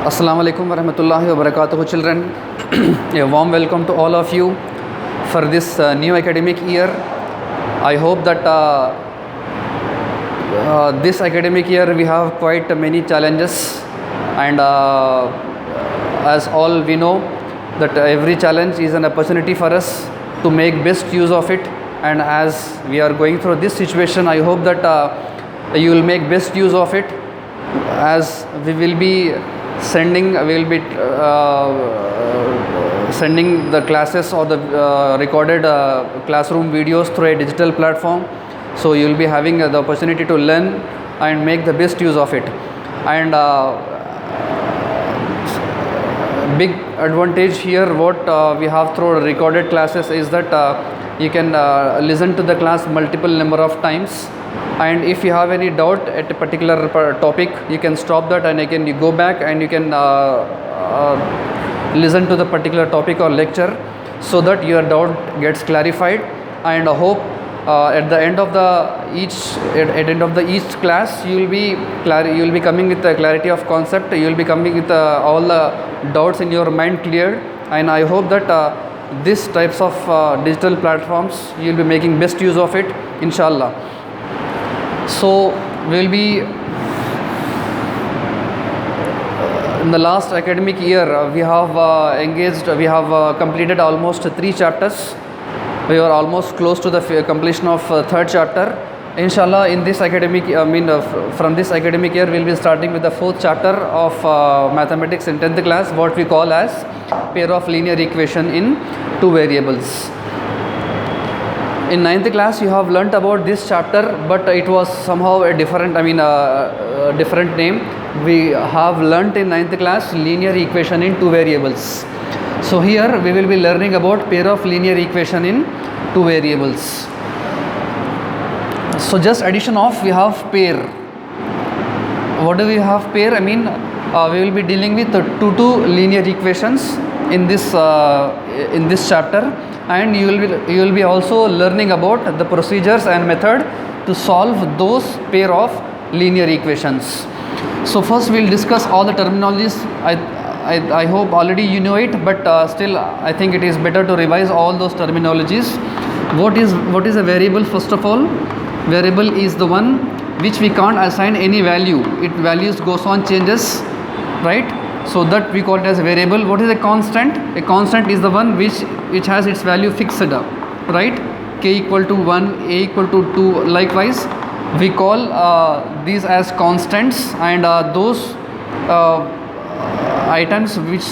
Assalamu alaikum warahmatullahi wabarakatuh, children. A warm welcome to all of you for this new academic year. I hope that this academic year we have quite many challenges, and as all we know that every challenge is an opportunity for us to make best use of it. And as we are going through this situation, I hope that you will make best use of it, as we will be sending the classes or the recorded classroom videos through a digital platform. So you will be having the opportunity to learn and make the best use of it. And big advantage here what we have through recorded classes is that you can listen to the class multiple number of times, and if you have any doubt at a particular topic, you can stop that and again you go back and you can listen to the particular topic or lecture, so that your doubt gets clarified. And I hope at the end of each class you will be coming with a clarity of concept. You will be coming with all the doubts in your mind cleared, and I hope that these types of digital platforms you will be making best use of it, inshallah. So we will be in the last academic year we have completed almost 3 chapters. We are almost close to the completion of 3rd chapter. Inshallah, in this academic from this academic year we will be starting with the 4th chapter of mathematics in 10th class, what we call as pair of linear equation in 2 variables. In 9th class you have learnt about this chapter, but it was somehow a different different name. We have learnt in 9th class linear equation in 2 variables. So here we will be learning about pair of linear equation in 2 variables. So just addition of, we have pair. What do we have pair? We will be dealing with 2 linear equations in this chapter, and you will be also learning about the procedures and method to solve those pair of linear equations. So first we will discuss all the terminologies. I hope already you know it, but still I think it is better to revise all those terminologies. What is a variable? First of all, variable is the one which we can't assign any value. Its values goes on changes, right? So that we call it as a variable. What is a constant? A constant is the one which has its value fixed, right? K equal to 1, A equal to 2. Likewise, we call these as constants, and those items which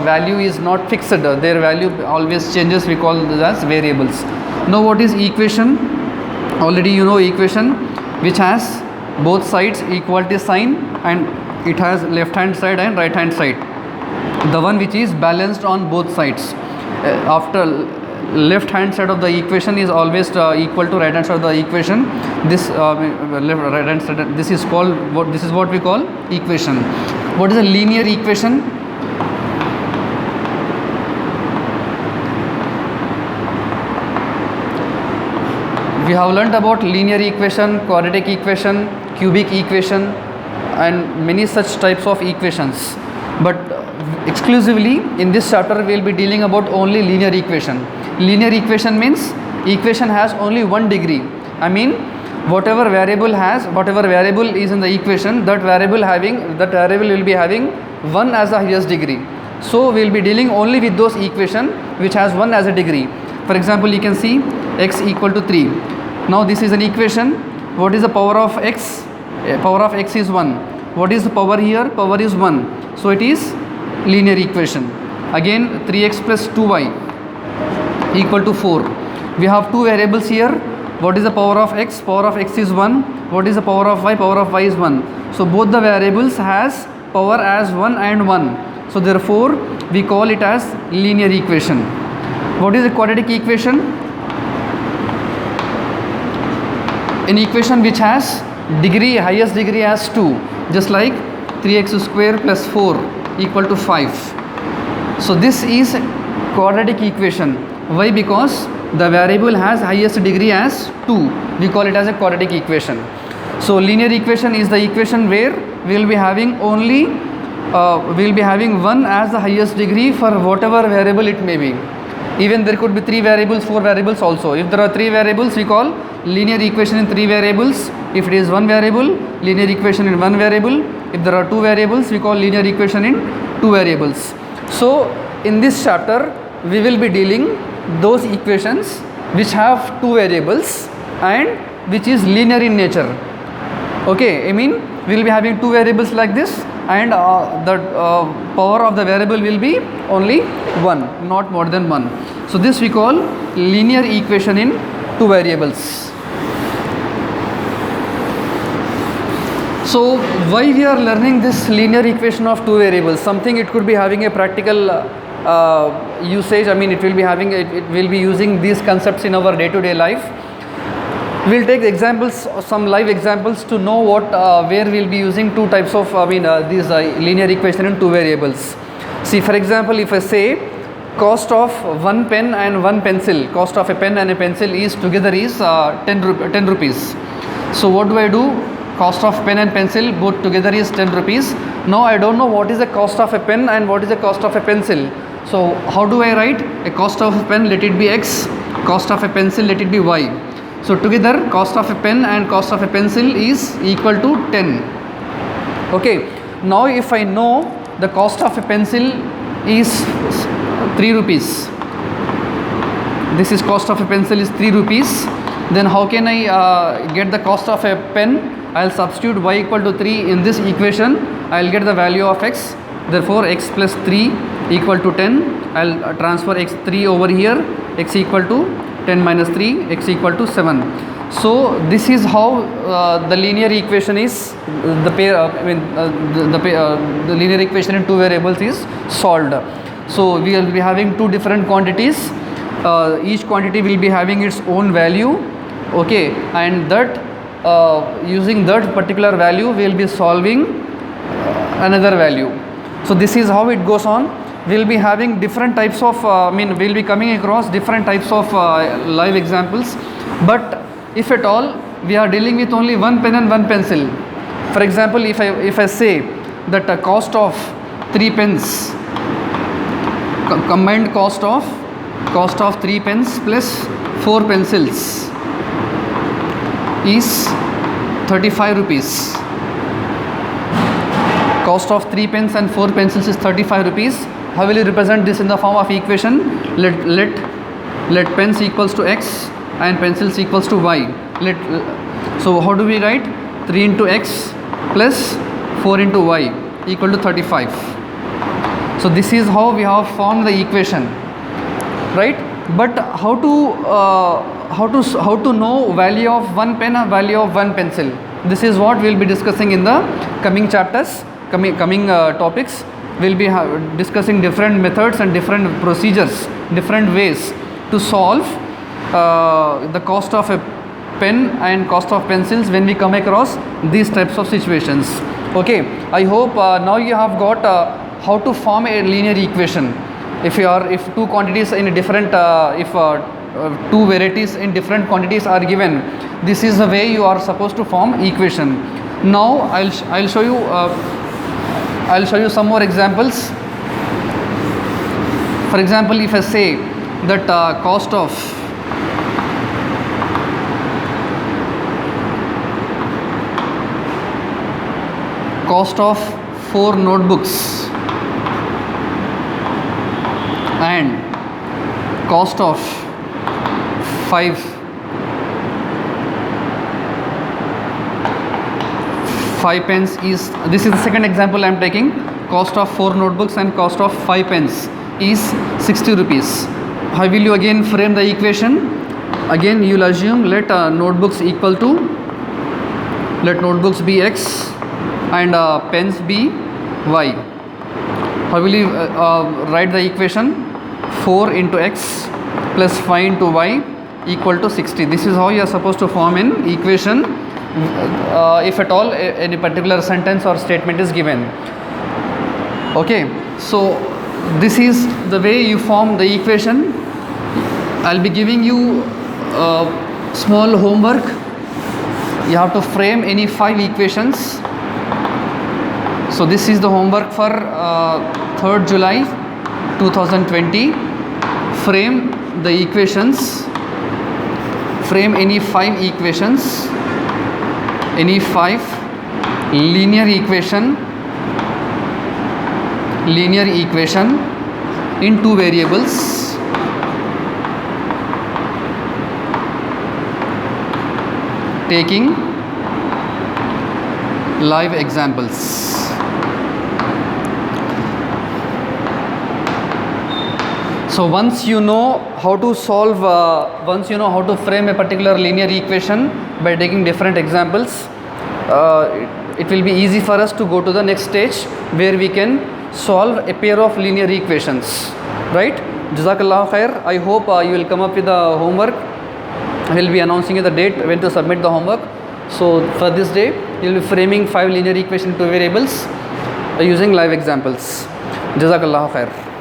value is not fixed, their value always changes, we call this as variables. Now what is equation? Already you know equation, which has both sides equality sign, and it has left hand side and right hand side. The one which is balanced on both sides. After left hand side of the equation is always equal to right hand side of the equation. This right hand side, this is what we call equation. What is a linear equation? We have learnt about linear equation, quadratic equation, cubic equation, and many such types of equations. But exclusively in this chapter we will be dealing about only linear equation. Linear equation means equation has only one degree. Whatever variable is in the equation, that variable will be having 1 as the highest degree. So we will be dealing only with those equation which has 1 as a degree. For example, you can see x equal to 3. Now this is an equation. What is the power of x? Power of x is 1. What is the power here? Power is 1. So it is linear equation. Again, 3x plus 2y equal to 4. We have 2 variables here. What is the power of x? Power of x is 1. What is the power of y? Power of y is 1. So both the variables has power as 1 and 1. So therefore we call it as linear equation. What is a quadratic equation? An equation which has highest degree as 2, just like 3x square plus 4 equal to 5. So this is quadratic equation. Why? Because the variable has highest degree as 2. We call it as a quadratic equation. So linear equation is the equation where we will be having only we will be having 1 as the highest degree for whatever variable it may be. Even there could be 3 variables, 4 variables also. If there are 3 variables, we call linear equation in 3 variables. If it is 1 variable, linear equation in 1 variable. If there are 2 variables, we call linear equation in 2 variables. So in this chapter, we will be dealing those equations which have 2 variables and which is linear in nature. Okay, I mean we will be having 2 variables like this, and the power of the variable will be only 1, not more than 1. So this we call linear equation in 2 variables. So why we are learning this linear equation of 2 variables? Something it could be having a practical usage. I mean it will be using these concepts in our day-to-day life. We will take examples, some live examples to know what where we will be using 2 types of these linear equation in 2 variables. See, for example, if I say cost of 1 pen and 1 pencil, cost of a pen and a pencil is together is 10 rupees. So what do? Cost of pen and pencil both together is 10 rupees. Now I don't know what is the cost of a pen and what is the cost of a pencil. So how do I write? A cost of a pen, let it be x, cost of a pencil, let it be y. So together cost of a pen and cost of a pencil is equal to 10. Okay, now if I know the cost of a pencil is 3 rupees, this is cost of a pencil is 3 rupees, then how can I get the cost of a pen? I will substitute y equal to 3 in this equation. I will get the value of x, therefore x plus 3 equal to 10. I will transfer x3 over here, x equal to 10 minus 3, x equal to 7. So this is how the linear equation is, the linear equation in 2 variables is solved. So we will be having 2 different quantities. Each quantity will be having its own value. Okay, and that using that particular value we will be solving another value. So this is how it goes on. We will be having different types of we will be coming across different types of live examples, but if at all we are dealing with only 1 pen and 1 pencil. For example, if I say that the cost of 3 pens, combined cost of 3 pens plus 4 pencils is 35 rupees. Cost of 3 pens and 4 pencils is 35 rupees. How will you represent this in the form of equation? Let pens equals to x and pencils equals to y. So how do we write? 3 into x plus 4 into y equal to 35. So this is how we have formed the equation, right? But how to know value of 1 pen and value of 1 pencil? This is what we will be discussing in the coming chapters, coming topics. We will be discussing different methods and different procedures, different ways to solve the cost of a pen and cost of pencils when we come across these types of situations. Okay, I hope now you have got how to form a linear equation. If 2 quantities in a different, if 2 varieties in different quantities are given, this is the way you are supposed to form equation. Now I'll show you. I'll show you some more examples. For example, if I say that cost of cost of 4 notebooks and cost of 5 pens is, this is the second example I am taking. Cost of 4 notebooks and cost of 5 pens is 60 rupees. How will you again frame the equation? Again you will assume let notebooks equal to, let notebooks be x and pens be y. How will you write the equation? 4 into x plus 5 into y equal to 60. This is how you are supposed to form an equation if at all any particular sentence or statement is given. Okay, so this is the way you form the equation. I'll be giving you small homework. You have to frame any 5 equations. So this is the homework for 3rd July 2020. Frame the equations. Frame any 5 equations, any 5 linear equation in 2 variables. Taking live examples. So once you know how to solve, once you know how to frame a particular linear equation by taking different examples, it will be easy for us to go to the next stage where we can solve a pair of linear equations, right? Jazakallahu khair. I hope you will come up with the homework. I will be announcing you the date when to submit the homework. So for this day, you will be framing 5 linear equation to variables using live examples. Jazakallahu khair.